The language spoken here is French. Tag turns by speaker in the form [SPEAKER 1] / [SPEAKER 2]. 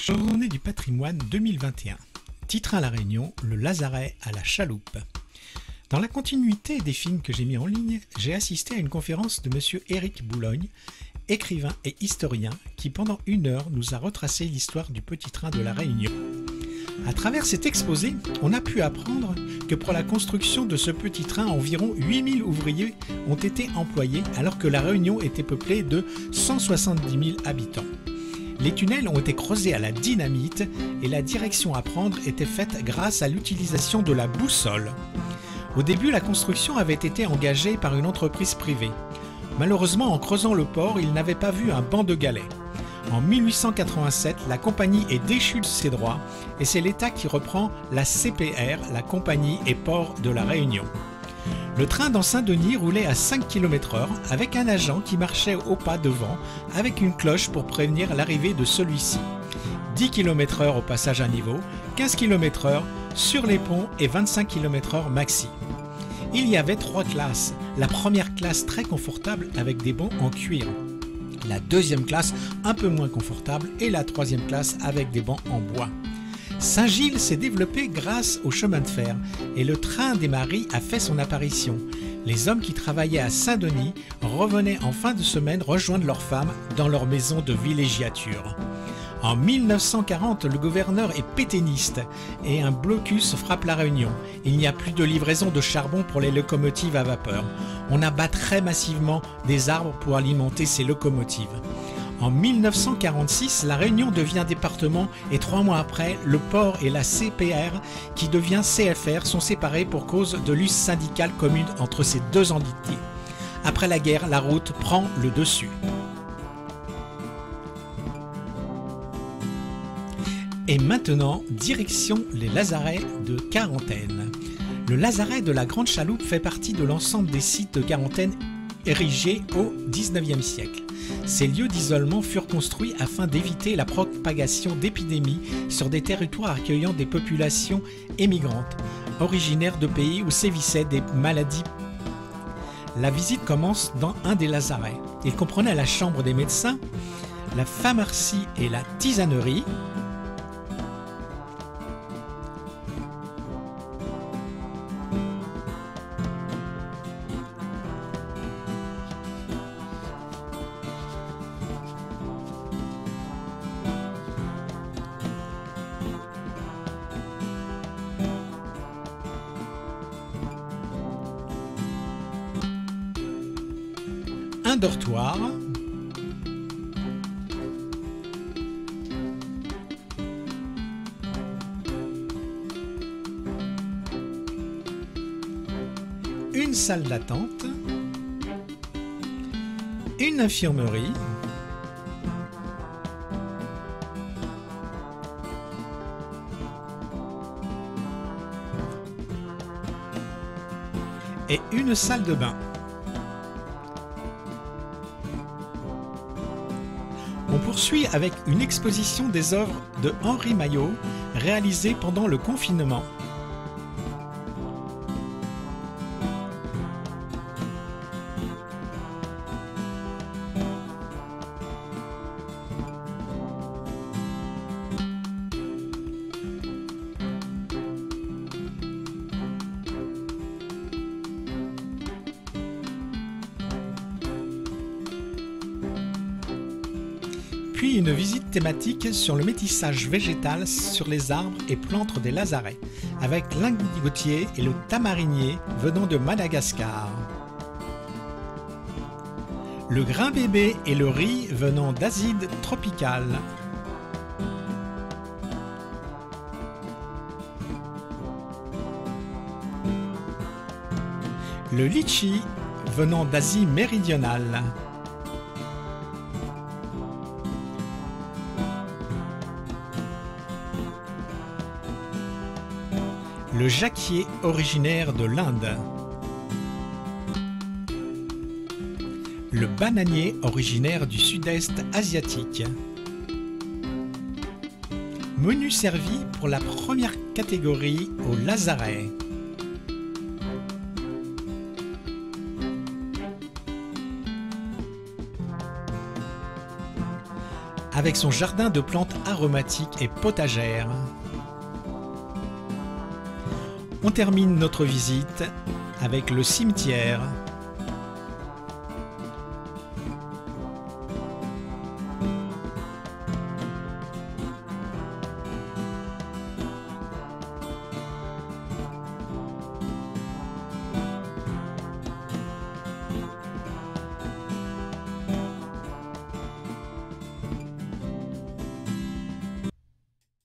[SPEAKER 1] Journée du patrimoine 2021. Titre à La Réunion, le lazaret à la chaloupe. Dans la continuité des films que j'ai mis en ligne, j'ai assisté à une conférence de M. Éric Boulogne, écrivain et historien, qui pendant 1 heure nous a retracé l'histoire du petit train de La Réunion. À travers cet exposé, on a pu apprendre que pour la construction de ce petit train, environ 8000 ouvriers ont été employés alors que La Réunion était peuplée de 170 000 habitants. Les tunnels ont été creusés à la dynamite et la direction à prendre était faite grâce à l'utilisation de la boussole. Au début, la construction avait été engagée par une entreprise privée. Malheureusement, en creusant le port, ils n'avaient pas vu un banc de galets. En 1887, la compagnie est déchue de ses droits et c'est l'État qui reprend la CPR, la Compagnie et Port de La Réunion. Le train dans Saint-Denis roulait à 5 km/h avec un agent qui marchait au pas devant avec une cloche pour prévenir l'arrivée de celui-ci. 10 km/h au passage à niveau, 15 km/h sur les ponts et 25 km/h maxi. Il y avait 3 classes. La première classe très confortable avec des bancs en cuir. La deuxième classe un peu moins confortable et la troisième classe avec des bancs en bois. Saint-Gilles s'est développé grâce au chemin de fer et le train des Maries a fait son apparition. Les hommes qui travaillaient à Saint-Denis revenaient en fin de semaine rejoindre leurs femmes dans leur maison de villégiature. En 1940, le gouverneur est pétainiste et un blocus frappe La Réunion. Il n'y a plus de livraison de charbon pour les locomotives à vapeur. On abat très massivement des arbres pour alimenter ces locomotives. En 1946, La Réunion devient département et 3 mois après, le port et la CPR, qui devient CFR, sont séparés pour cause de lutte syndicale commune entre ces deux entités. Après la guerre, la route prend le dessus. Et maintenant, direction les lazarets de quarantaine. Le lazaret de la Grande Chaloupe fait partie de l'ensemble des sites de quarantaine érigés au XIXe siècle. Ces lieux d'isolement furent construits afin d'éviter la propagation d'épidémies sur des territoires accueillant des populations émigrantes, originaires de pays où sévissaient des maladies. La visite commence dans un des lazarets. Il comprenait la chambre des médecins, la pharmacie et la tisanerie. Un dortoir, une salle d'attente, une infirmerie, et une salle de bain. On poursuit avec une exposition des œuvres de Henri Maillot réalisées pendant le confinement. Puis une visite thématique sur le métissage végétal sur les arbres et plantes des lazarets, avec l'indigotier et le tamarinier venant de Madagascar. Le grain bébé et le riz venant d'Asie tropicale. Le litchi venant d'Asie méridionale. Le jacquier originaire de l'Inde. Le bananier originaire du sud-est asiatique. Menu servi pour la première catégorie au lazaret. avec son jardin de plantes aromatiques et potagères. On termine notre visite avec le cimetière.